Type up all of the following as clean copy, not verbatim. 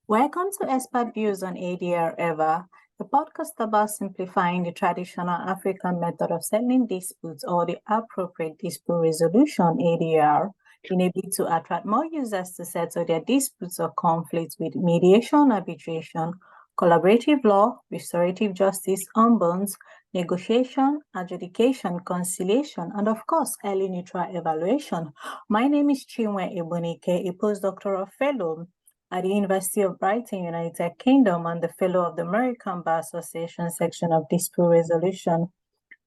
Welcome to Expert Views on ADR Ever, a podcast about simplifying the traditional African method of settling disputes or the appropriate dispute resolution ADR in a bid to attract more users to settle their disputes or conflicts with mediation, arbitration, collaborative law, restorative justice, ombuds, negotiation, adjudication, conciliation, and of course, early neutral evaluation. My name is DrChinweEgbunike, a postdoctoral fellow at the University of Brighton, United Kingdom, and the Fellow of the American Bar Association section of Dispute Resolution.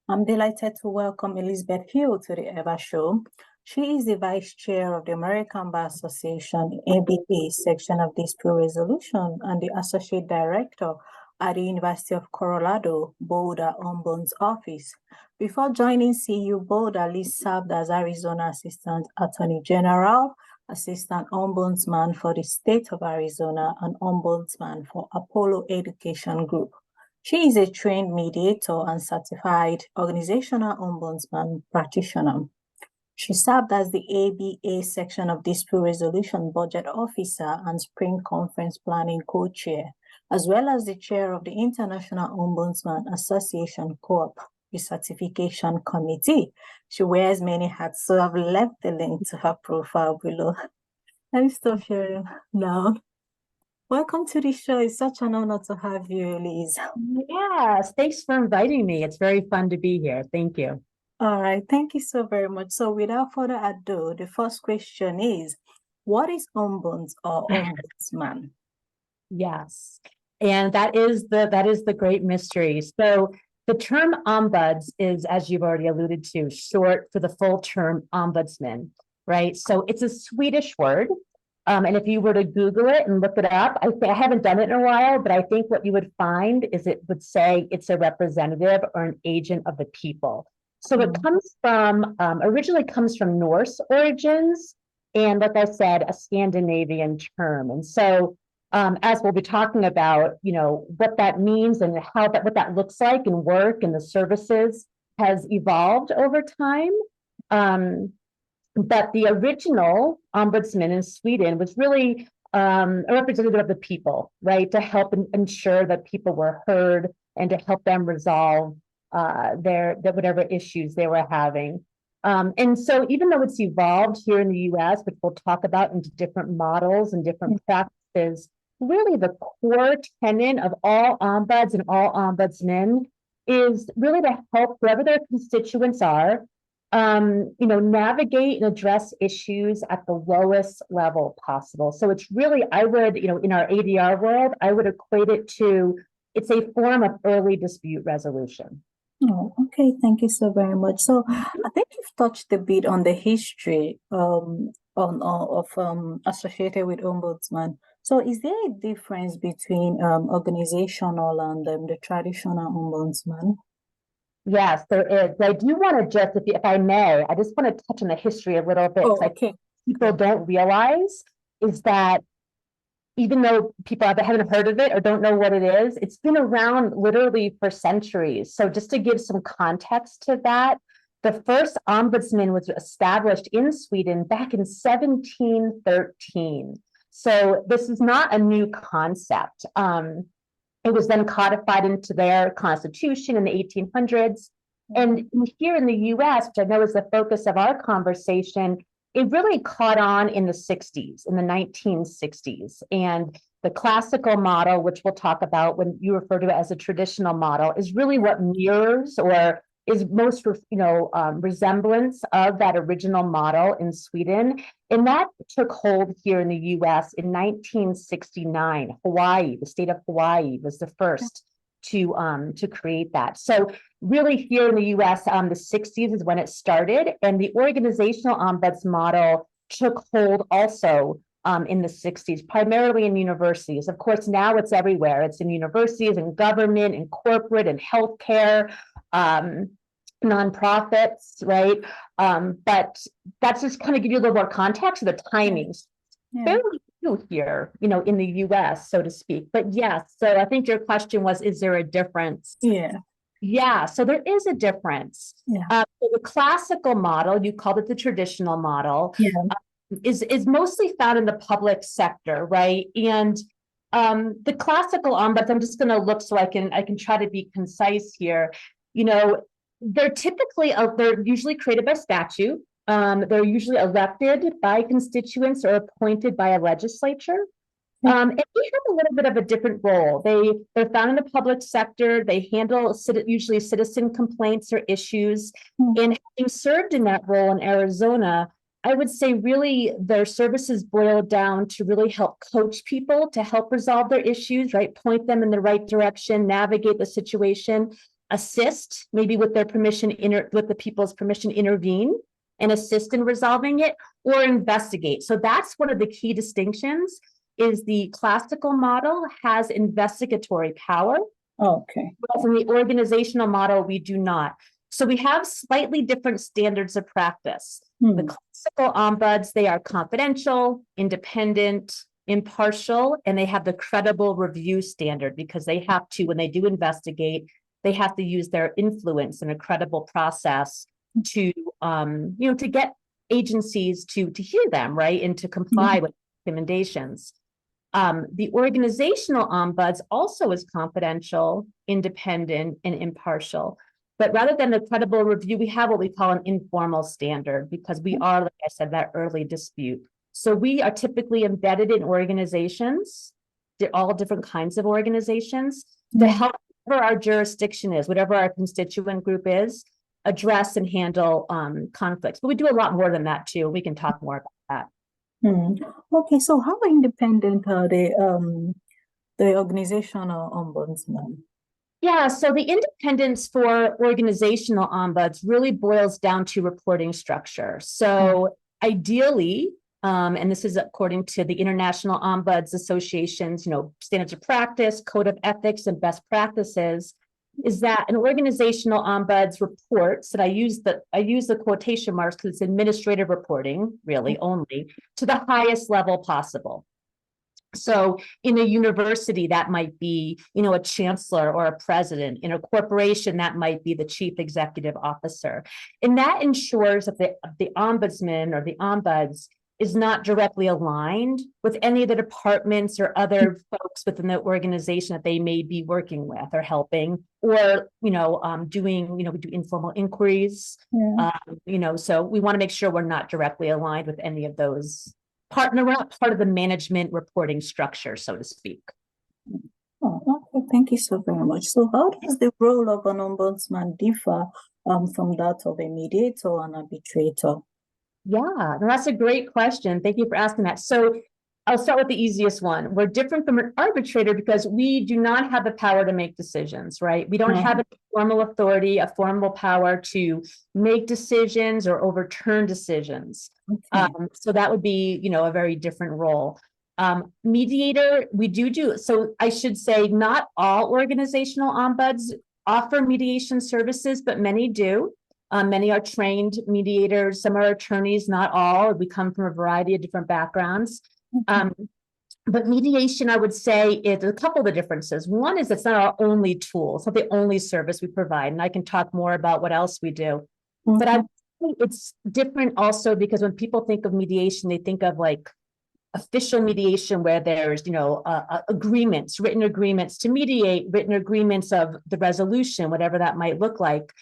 I'm delighted to welcome Elizabeth Hill to the EVA show. She is the Vice Chair of the American Bar Association ABA section of Dispute Resolution and the Associate Director at the University of Colorado Boulder Ombuds Office. Before joining CU Boulder, Liz served as Arizona Assistant Attorney General, Assistant Ombudsman for the state of Arizona, and Ombudsman for Apollo Education Group. She is a trained mediator and certified organizational ombudsman practitioner. She served as the ABA section of Dispute Resolution Budget Officer and Spring Conference Planning Co-Chair, as well as the chair of the International Ombudsman Association Co-op Recertification Committee. She wears many hats, so I've left the link to her profile below. Let me stop sharing now. Welcome to the show. It's such an honor to have you, Liz. Yes, thanks for inviting me. It's very fun to be here. Thank you. All right, thank you so very much. So without further ado, the first question is, what is ombuds or ombudsman? Yes, and that is the great mystery. So the term ombuds is, as you've already alluded to, short for the full term ombudsman, right? So it's a Swedish word. And if you were to Google it and look it up, I haven't done it in a while, but I think what you would find is it would say it's a representative or an agent of the people. So it comes from, originally comes from Norse origins, and like I said, a Scandinavian term. And so as we'll be talking about, what that means and what that looks like in work and the services has evolved over time. But the original ombudsman in Sweden was really a representative of the people, right? To help ensure that people were heard and to help them resolve their whatever issues they were having. And so even though it's evolved here in the US, which we'll talk about into different models and different practices, really the core tenet of all ombuds and all ombudsmen is really to help whoever their constituents are, navigate and address issues at the lowest level possible. So it's really, I would, in our ADR world, I would equate it to, it's a form of early dispute resolution. Oh, okay. Thank you so very much. So I think you've touched a bit on the history associated with ombudsman. So is there a difference between organizational and the traditional ombudsman? Yes, there is. I do want to just, if I may, I just want to touch on the history a little bit. Oh, okay. People don't realize is that even though people haven't heard of it or don't know what it is, it's been around literally for centuries. So just to give some context to that, the first ombudsman was established in Sweden back in 1713. So this is not a new concept. It was then codified into their constitution in the 1800s. And here in the US, which I know is the focus of our conversation, it really caught on in the 60s, in the 1960s. And the classical model, which we'll talk about when you refer to it as a traditional model, is really what mirrors or is most, resemblance of that original model in Sweden. And that took hold here in the US in 1969. Hawaii, the state of Hawaii, was the first to create that. So really here in the US, the 60s is when it started, and the organizational ombuds model took hold also in the 60s, primarily in universities. Of course, now it's everywhere. It's in universities and government and corporate and healthcare, nonprofits, right? But that's just kind of give you a little more context of the timings. Fairly new here, in the US, so to speak. But yes, so I think your question was, is there a difference? Yeah, so there is a difference. So the classical model, you called it the traditional model, is mostly found in the public sector, right? And The classical ombuds, I'm just going to look so I can try to be concise here. You know, they're usually created by statute. They're usually elected by constituents or appointed by a legislature. And they have a little bit of a different role. They're found in the public sector. They handle usually citizen complaints or issues. And having served in that role in Arizona, I would say really their services boil down to really help coach people to help resolve their issues, right? Point them in the right direction, navigate the situation, assist, maybe with their permission, with the people's permission, intervene and assist in resolving it, or investigate. So that's one of the key distinctions. Is the classical model has investigatory power. Okay. Whereas in the organizational model, we do not. So we have slightly different standards of practice. The classical ombuds, they are confidential, independent, impartial, and they have the credible review standard because they have to, when they do investigate, they have to use their influence in a credible process to, to get agencies to hear them, right, and to comply with recommendations. The organizational ombuds also is confidential, independent, and impartial. But rather than the credible review, we have what we call an informal standard because we are, like I said, that early dispute. So we are typically embedded in organizations, all different kinds of organizations, to help whatever our jurisdiction is, whatever our constituent group is, address and handle conflicts. But we do a lot more than that too. We can talk more about that. Okay, so how independent are the organizational ombudsman? Yeah, so the independence for organizational ombuds really boils down to reporting structure. So ideally, and this is according to the International Ombuds Association's, standards of practice, code of ethics, and best practices, is that an organizational ombuds reports that I use the quotation marks because it's administrative reporting, really only to the highest level possible. So in a university, that might be, a chancellor or a president. In a corporation, that might be the chief executive officer. And that ensures that the ombudsman or the ombuds is not directly aligned with any of the departments or other folks within the organization that they may be working with or helping, or, doing, we do informal inquiries, so we want to make sure we're not directly aligned with any of those. We're not part of the management reporting structure, so to speak. Oh, okay. Thank you so very much. So how does the role of an ombudsman differ from that of a mediator and arbitrator? Yeah, that's a great question. Thank you for asking that. So I'll start with the easiest one. We're different from an arbitrator because we do not have the power to make decisions, right? We don't have a formal authority, a formal power to make decisions or overturn decisions. Okay. So that would be, a very different role. Mediator, we do. So I should say not all organizational ombuds offer mediation services, but many do. Many are trained mediators, some are attorneys, not all. We come from a variety of different backgrounds. But mediation, I would say, is a couple of the differences. One is it's not our only tool. It's not the only service we provide. And I can talk more about what else we do. But I think it's different also because when people think of mediation, they think of like official mediation where there's, agreements, written agreements to mediate, written agreements of the resolution, whatever that might look like.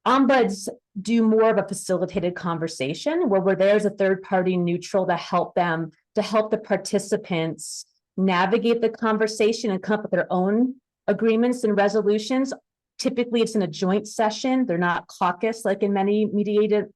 Ombuds do more of a facilitated conversation where we're there as a third party neutral to help the participants navigate the conversation and come up with their own agreements and resolutions. Typically, it's in a joint session. They're not caucus like in many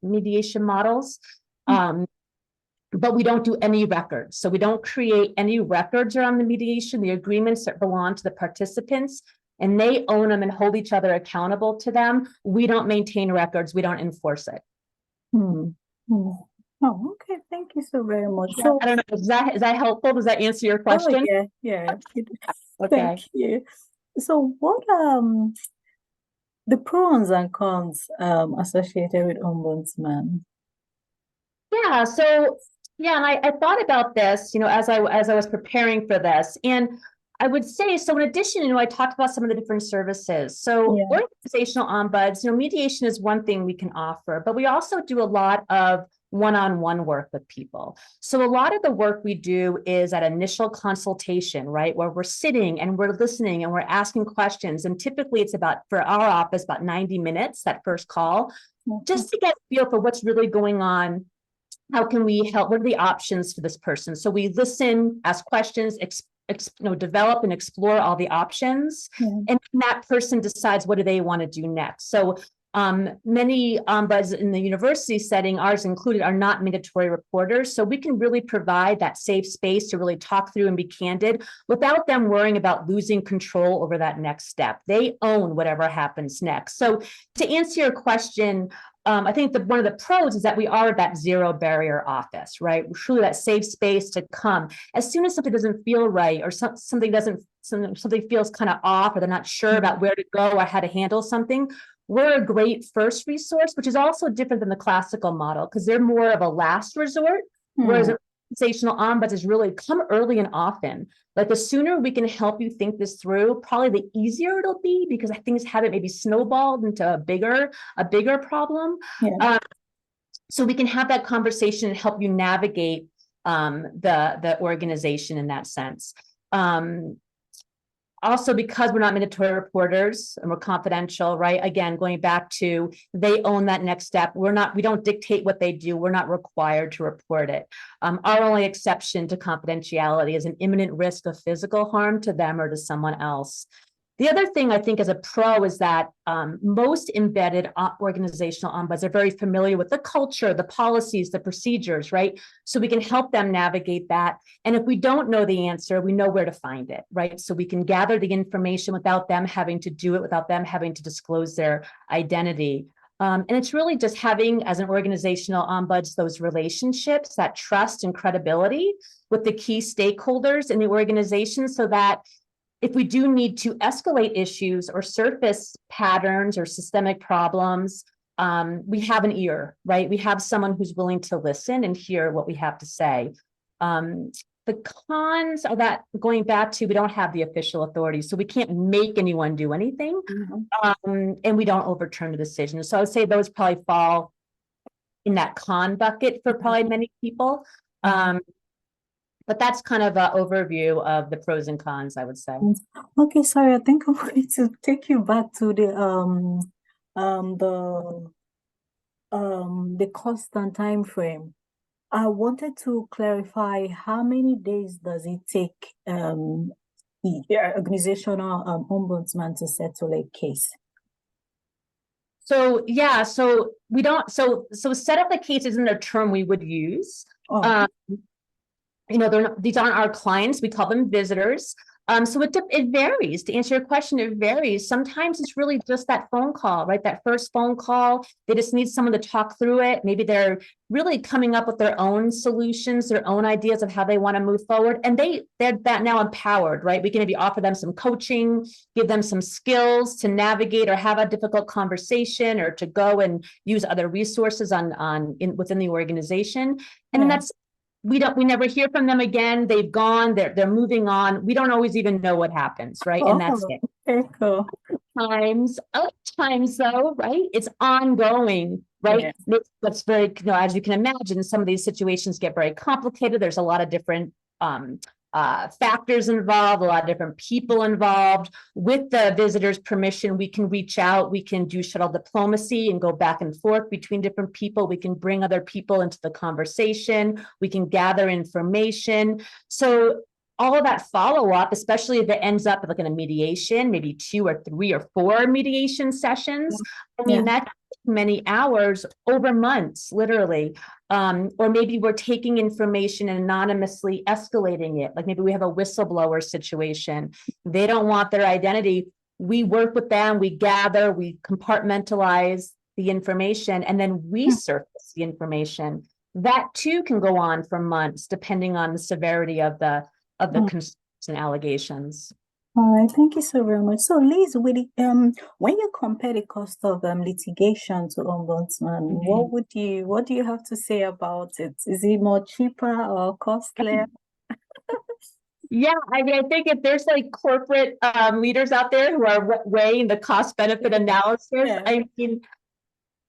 mediation models. But we don't do any records. So we don't create any records around the mediation, the agreements that belong to the participants, and they own them and hold each other accountable to them. We don't maintain records. We don't enforce it. Oh, okay. Thank you so very much. Yeah, so, I don't know. Is that helpful? Does that answer your question? Oh, yeah. Okay. Thank you. So what the pros and cons associated with ombudsman? Yeah. So and I thought about this, as I was preparing for this, and I would say, so in addition, I talked about some of the different services. So organizational ombuds, mediation is one thing we can offer, but we also do a lot of one-on-one work with people. So a lot of the work we do is at initial consultation, right? Where we're sitting and we're listening and we're asking questions. And typically it's about, for our office, about 90 minutes, that first call, just to get a feel for what's really going on. How can we help? What are the options for this person? So we listen, ask questions, develop and explore all the options. And that person decides what do they want to do next. So many ombuds in the university setting, ours included, are not mandatory reporters. So we can really provide that safe space to really talk through and be candid without them worrying about losing control over that next step. They own whatever happens next. So to answer your question, I think that one of the pros is that we are that zero barrier office, right? Truly that safe space to come. As soon as something doesn't feel right, or something feels kind of off, or they're not sure about where to go or how to handle something, we're a great first resource, which is also different than the classical model because they're more of a last resort, whereas organizational ombuds is really come early and often. Like the sooner we can help you think this through, probably the easier it'll be because things haven't maybe snowballed into a bigger problem. So we can have that conversation and help you navigate the organization in that sense. Also, because we're not mandatory reporters and we're confidential, right? Again, going back to they own that next step. We don't dictate what they do. We're not required to report it. Our only exception to confidentiality is an imminent risk of physical harm to them or to someone else. The other thing I think as a pro is that most embedded organizational ombuds are very familiar with the culture, the policies, the procedures, right? So we can help them navigate that. And if we don't know the answer, we know where to find it, right? So we can gather the information without them having to do it, without them having to disclose their identity. And it's really just having, as an organizational ombuds, those relationships, that trust and credibility with the key stakeholders in the organization so that if we do need to escalate issues or surface patterns or systemic problems, we have an ear, right? We have someone who's willing to listen and hear what we have to say. The cons are that, going back to, we don't have the official authority, so we can't make anyone do anything, and we don't overturn the decision. So I would say those probably fall in that con bucket for probably many people. But that's kind of an overview of the pros and cons, I would say. Okay, sorry, I think I'm going to take you back to the cost and time frame. I wanted to clarify, how many days does it take the organizational ombudsman to settle a case? So yeah, so we don't, so set up the case isn't a term we would use. These aren't our clients. We call them visitors. So it varies. To answer your question, it varies. Sometimes it's really just that phone call, right? That first phone call. They just need someone to talk through it. Maybe they're really coming up with their own solutions, their own ideas of how they want to move forward. And they're that now empowered, right? We can maybe offer them some coaching, give them some skills to navigate or have a difficult conversation, or to go and use other resources within the organization. And then we never hear from them again. They've gone, they're moving on. We don't always even know what happens, right? And that's it. Okay, cool. Other times though, right? It's ongoing, right? That's very, as you can imagine, some of these situations get very complicated. There's a lot of different factors involved, a lot of different people involved. With the visitor's permission, we can reach out, we can do shuttle diplomacy and go back and forth between different people. We can bring other people into the conversation. We can gather information. So all of that follow-up, especially if it ends up like in a mediation, maybe 2 or 3 or 4 mediation sessions, that many hours, over months, literally. Or maybe we're taking information and anonymously escalating it. Like maybe we have a whistleblower situation. They don't want their identity. We work with them, we gather, we compartmentalize the information, and then resurface the information. That too can go on for months, depending on the severity of the concerns and allegations. All right, thank you so very much. So, Liz, when you compare the cost of litigation to ombudsman, what do you have to say about it? Is it more cheaper or costlier? Yeah, I mean, I think if there's like corporate leaders out there who are weighing the cost benefit analysis, I mean,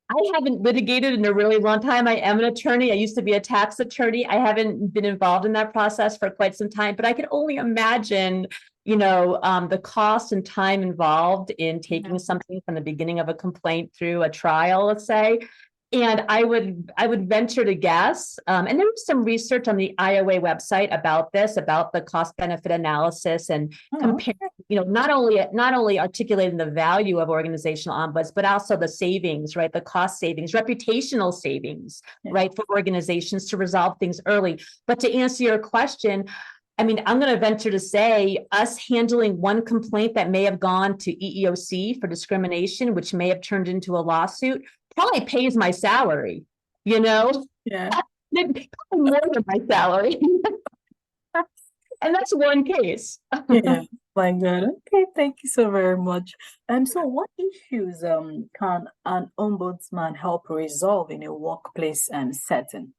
I haven't litigated in a really long time. I am an attorney. I used to be a tax attorney. I haven't been involved in that process for quite some time, but I can only imagine, the cost and time involved in taking something from the beginning of a complaint through a trial, let's say. And I would venture to guess, and there was some research on the IOA website about this, about the cost benefit analysis and compare, not only articulating the value of organizational ombuds, but also the savings, right? The cost savings, reputational savings, right? For organizations to resolve things early. But to answer your question, I mean, I'm going to venture to say us handling one complaint that may have gone to EEOC for discrimination, which may have turned into a lawsuit, probably pays my salary, Yeah. Probably more than my salary. And that's one case. Yeah, my God. Okay, thank you so very much. So what issues can an ombudsman help resolve in a workplace setting?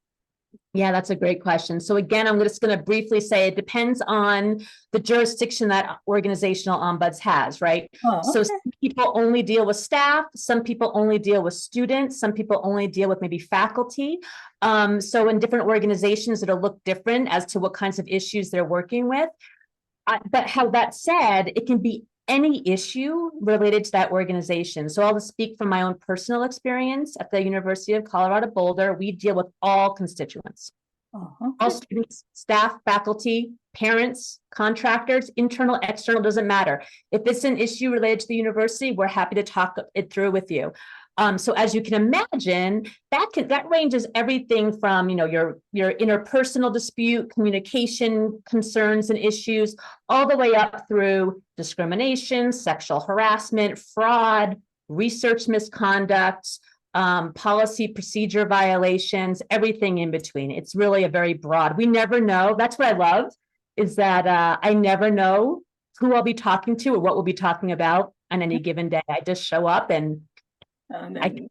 Yeah, that's a great question. So again, I'm just going to briefly say it depends on the jurisdiction that organizational ombuds has, right? So some people only deal with staff, some people only deal with students, some people only deal with maybe faculty. So in different organizations, it'll look different as to what kinds of issues they're working with. But how that said, it can be any issue related to that organization. So I'll just speak from my own personal experience at the University of Colorado Boulder. We deal with all constituents, all students, staff, faculty, parents, contractors, internal, external, doesn't matter. If it's an issue related to the university, we're happy to talk it through with you. So as you can imagine, that ranges everything from your interpersonal dispute, communication concerns and issues, all the way up through discrimination, sexual harassment, fraud, research misconduct, policy procedure violations, everything in between. It's really a very broad. We never know. That's what I love, is that I never know who I'll be talking to or what we'll be talking about on any given day. I just show up and okay,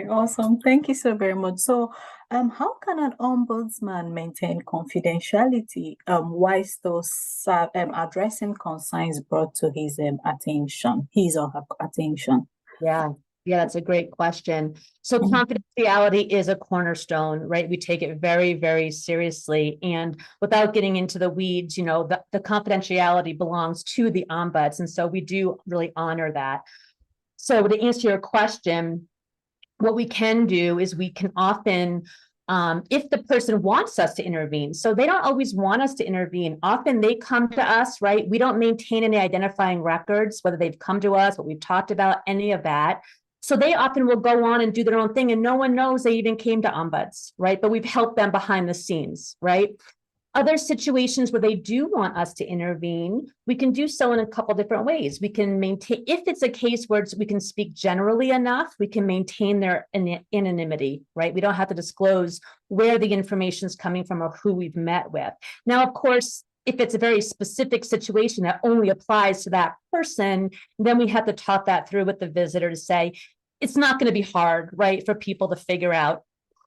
awesome. Thank you so very much. So, how can an ombudsman maintain confidentiality while still addressing concerns brought to his attention, his or her attention? Yeah, that's a great question. So confidentiality is a cornerstone, right? We take it very, very seriously. And without getting into the weeds, the confidentiality belongs to the ombuds. And so we do really honor that. So to answer your question, what we can do is we can often, if the person wants us to intervene, so they don't always want us to intervene. Often they come to us, right? We don't maintain any identifying records, whether they've come to us, what we've talked about, any of that. So they often will go on and do their own thing and no one knows they even came to ombuds, right? But we've helped them behind the scenes, right? Other situations where they do want us to intervene, we can do so in a couple different ways. We can maintain, if it's a case where we can speak generally enough, we can maintain their anonymity, right? We don't have to disclose where the information is coming from or who we've met with. Now, of course, if it's a very specific situation that only applies to that person, then we have to talk that through with the visitor to say, it's not going to be hard, right, for people to figure out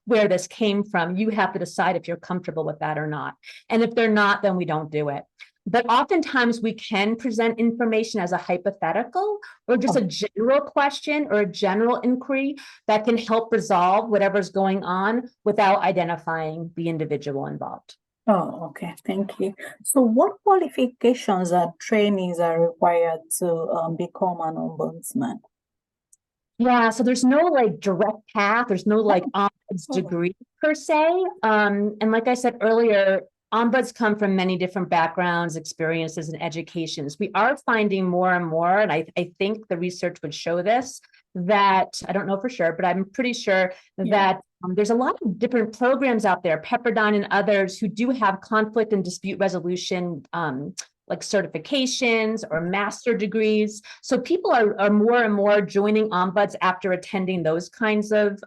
where this came from. You have to decide if you're comfortable with that or not. And if they're not, then we don't do it. But oftentimes we can present information as a hypothetical or just a general question or a general inquiry that can help resolve whatever's going on without identifying the individual involved. Oh, okay. Thank you. So what qualifications and trainings are required to become an ombudsman? Yeah, so there's no direct path. There's no ombuds degree per se. And like I said earlier, ombuds come from many different backgrounds, experiences, and educations. We are finding more and more, and I think the research would show this, that I don't know for sure, but I'm pretty sure that there's a lot of different programs out there, Pepperdine and others, who do have conflict and dispute resolution like certifications or master degrees. So people are more and more joining ombuds after attending those kinds of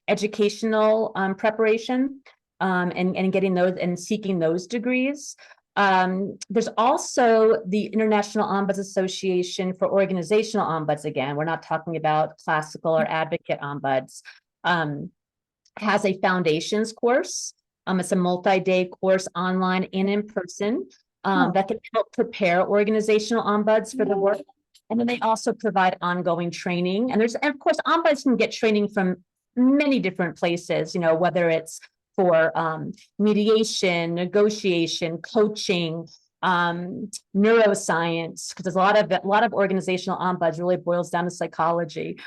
educational preparation and getting those and seeking those degrees. There's also the International Ombuds Association for Organizational Ombuds. Again, we're not talking about classical or advocate ombuds. Has a foundations course. It's a multi-day course online and in person that can help prepare organizational ombuds for the work. And then they also provide ongoing training. And of course, ombuds can get training from many different places, whether it's for mediation, negotiation, coaching, neuroscience, because there's a lot of organizational ombuds really boils down to psychology,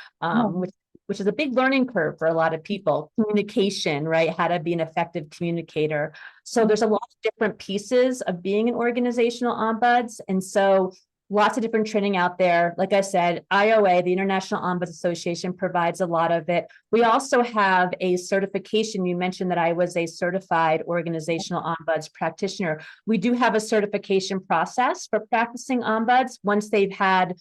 which is a big learning curve for a lot of people. Communication, right? How to be an effective communicator. So there's a lot of different pieces of being an organizational ombuds. And so lots of different training out there. Like I said, IOA, the International Ombuds Association, provides a lot of it. We also have a certification. You mentioned that I was a certified organizational ombuds practitioner. We do have a certification process for practicing ombuds once they've had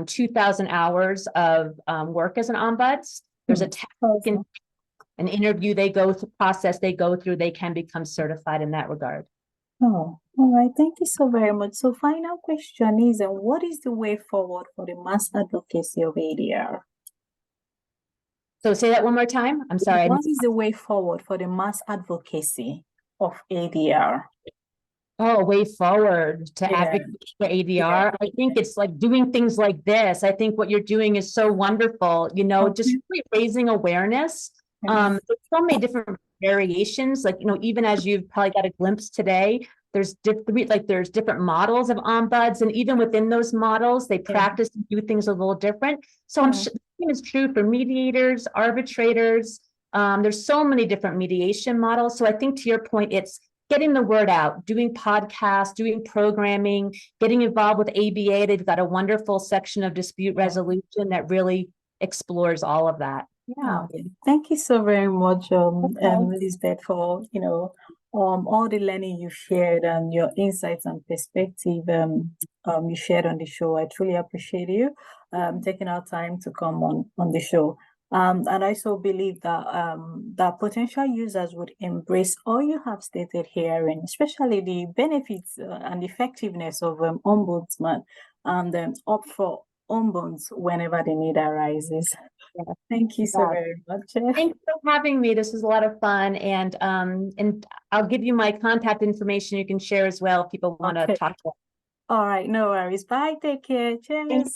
2,000 hours of work as an ombuds. There's a an interview they go through, process they go through, they can become certified in that regard. Oh, all right. Thank you so very much. So final question is, what is the way forward for the mass advocacy of ADR? So say that one more time. I'm sorry. What is the way forward for the mass advocacy of ADR? Oh, way forward to advocate for ADR. I think it's like doing things like this. I think what you're doing is so wonderful, just really raising awareness. There's so many different variations, like, even as you've probably got a glimpse today, there's different models of ombuds, and even within those models, they practice and do things a little different. So I'm sure it's true for mediators, arbitrators. There's so many different mediation models. So I think to your point, it's getting the word out, doing podcasts, doing programming, getting involved with ABA. They've got a wonderful section of dispute resolution that really explores all of that. Yeah. Thank you so very much, Lisbeth, for all the learning you shared and your insights and perspective you shared on the show. I truly appreciate you taking our time to come on the show. And I also believe that that potential users would embrace all you have stated here, and especially the benefits and effectiveness of Ombudsman, and opt for Ombuds whenever the need arises. Thank you so very much. Thanks for having me. This was a lot of fun, and I'll give you my contact information you can share as well if people want to talk to us. All right, no worries. Bye. Take care. Cheers.